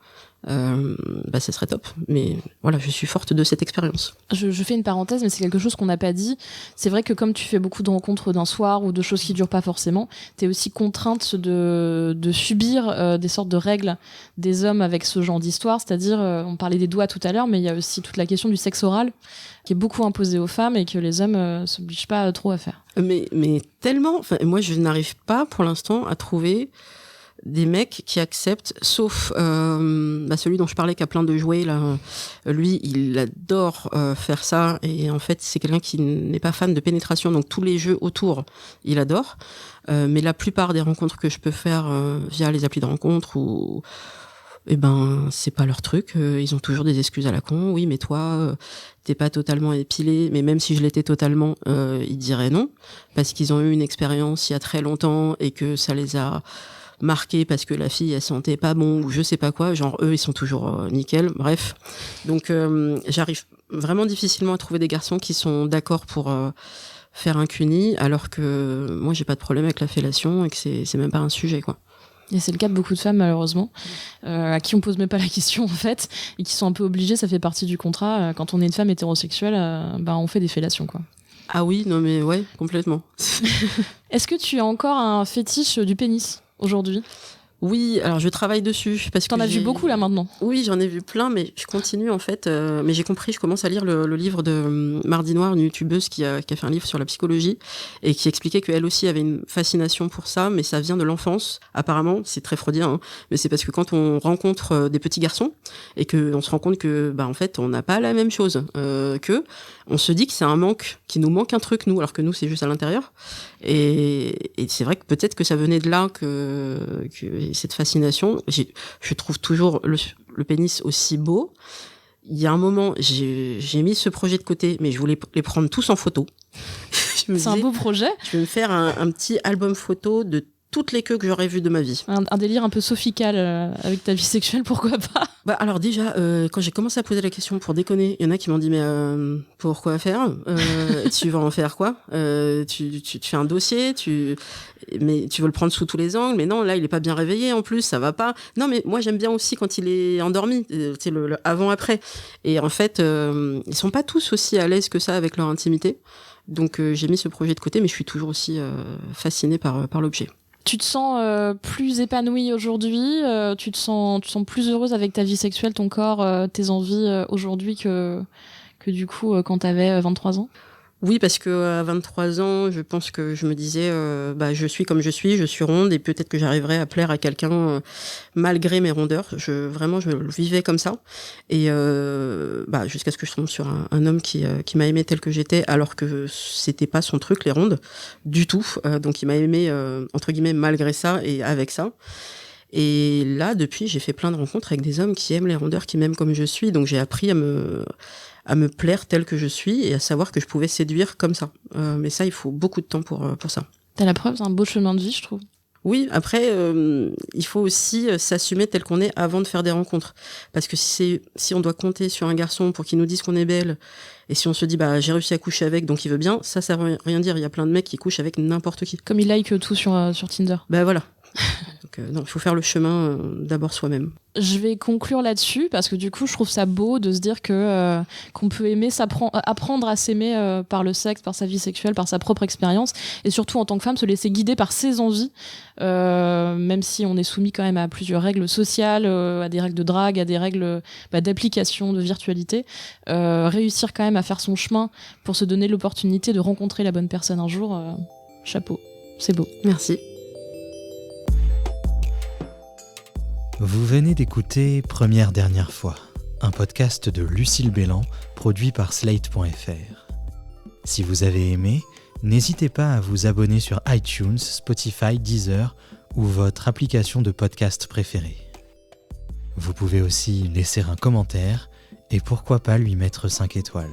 ça serait top. Mais voilà, je suis forte de cette expérience. Je fais une parenthèse, mais c'est quelque chose qu'on n'a pas dit. C'est vrai que comme tu fais beaucoup de rencontres d'un soir ou de choses qui durent pas forcément, t'es aussi contrainte de subir des sortes de règles des hommes avec ce genre d'histoire. C'est-à-dire, on parlait des doigts tout à l'heure, mais il y a aussi toute la question du sexe oral qui est beaucoup imposée aux femmes et que les hommes s'obligent pas trop à faire. Mais tellement, moi je n'arrive pas pour l'instant à trouver des mecs qui acceptent, sauf celui dont je parlais qui a plein de jouets là, lui il adore faire ça, et en fait c'est quelqu'un qui n'est pas fan de pénétration, donc tous les jeux autour il adore, mais la plupart des rencontres que je peux faire via les applis de rencontres ou c'est pas leur truc, ils ont toujours des excuses à la con. Oui, mais toi t'es pas totalement épilé, mais même si je l'étais totalement, ils diraient non, parce qu'ils ont eu une expérience il y a très longtemps et que ça les a marqué parce que la fille elle sentait pas bon ou je sais pas quoi, genre eux ils sont toujours nickel, bref. Donc j'arrive vraiment difficilement à trouver des garçons qui sont d'accord pour faire un cuni, alors que moi j'ai pas de problème avec la fellation et que c'est même pas un sujet, quoi. Et c'est le cas de beaucoup de femmes malheureusement, à qui on pose même pas la question en fait, et qui sont un peu obligées, ça fait partie du contrat, quand on est une femme hétérosexuelle, on fait des fellations, quoi. Ah oui, non mais ouais, complètement. Est-ce que tu as encore un fétiche du pénis aujourd'hui? Oui, alors je travaille dessus parce que t'en as vu beaucoup là maintenant. Oui, j'en ai vu plein, mais je continue en fait. Mais j'ai compris, je commence à lire le livre de Mardi Noir, une youtubeuse qui a fait un livre sur la psychologie et qui expliquait qu'elle aussi avait une fascination pour ça, mais ça vient de l'enfance. Apparemment, c'est très freudien, hein, mais c'est parce que quand on rencontre des petits garçons et que on se rend compte que en fait on n'a pas la même chose, que on se dit que c'est un manque, qu'il nous manque un truc nous, alors que nous c'est juste à l'intérieur. Et c'est vrai que peut-être que ça venait de là que cette fascination. Je trouve toujours le pénis aussi beau. Il y a un moment, j'ai mis ce projet de côté, mais je voulais les prendre tous en photo. C'est un beau projet. Je vais me faire un petit album photo de toutes les queues que j'aurais vues de ma vie. Un délire un peu sophical avec ta vie sexuelle, pourquoi pas? Alors déjà, quand j'ai commencé à poser la question pour déconner, il y en a qui m'ont dit mais pourquoi faire, tu vas en faire quoi, tu fais un dossier, mais tu veux le prendre sous tous les angles, mais non, là il est pas bien réveillé en plus, ça va pas. Non mais moi j'aime bien aussi quand il est endormi, le avant après. Et en fait ils sont pas tous aussi à l'aise que ça avec leur intimité. Donc j'ai mis ce projet de côté, mais je suis toujours aussi fascinée par l'objet. Tu te sens plus épanouie aujourd'hui, tu te sens plus heureuse avec ta vie sexuelle, ton corps, tes envies aujourd'hui que du coup quand t'avais 23 ans? Oui, parce que à 23 ans, je pense que je me disais, je suis comme je suis ronde et peut-être que j'arriverai à plaire à quelqu'un malgré mes rondeurs. Je le vivais comme ça. Et jusqu'à ce que je tombe sur un homme qui m'a aimé tel que j'étais, alors que c'était pas son truc, les rondes, du tout. Donc il m'a aimé, entre guillemets, malgré ça et avec ça. Et là, depuis, j'ai fait plein de rencontres avec des hommes qui aiment les rondeurs, qui m'aiment comme je suis. Donc j'ai appris à me plaire tel que je suis et à savoir que je pouvais séduire comme ça. Mais ça, il faut beaucoup de temps pour ça. T'as la preuve, c'est un beau chemin de vie, je trouve. Oui, après, il faut aussi s'assumer tel qu'on est avant de faire des rencontres. Parce que si on doit compter sur un garçon pour qu'il nous dise qu'on est belle, et si on se dit, j'ai réussi à coucher avec, donc il veut bien, ça veut rien dire. Il y a plein de mecs qui couchent avec n'importe qui. Comme il like tout sur Tinder. Voilà. Donc non, il faut faire le chemin d'abord soi-même. Je vais conclure là-dessus parce que du coup, je trouve ça beau de se dire que qu'on peut aimer, apprendre à s'aimer par le sexe, par sa vie sexuelle, par sa propre expérience, et surtout en tant que femme, se laisser guider par ses envies, même si on est soumis quand même à plusieurs règles sociales, à des règles de drague, à des règles d'application, de virtualité. Réussir quand même à faire son chemin pour se donner l'opportunité de rencontrer la bonne personne un jour, chapeau, c'est beau. Merci. Vous venez d'écouter Première Dernière fois, un podcast de Lucille Bélan, produit par Slate.fr. Si vous avez aimé, n'hésitez pas à vous abonner sur iTunes, Spotify, Deezer ou votre application de podcast préférée. Vous pouvez aussi laisser un commentaire et pourquoi pas lui mettre 5 étoiles.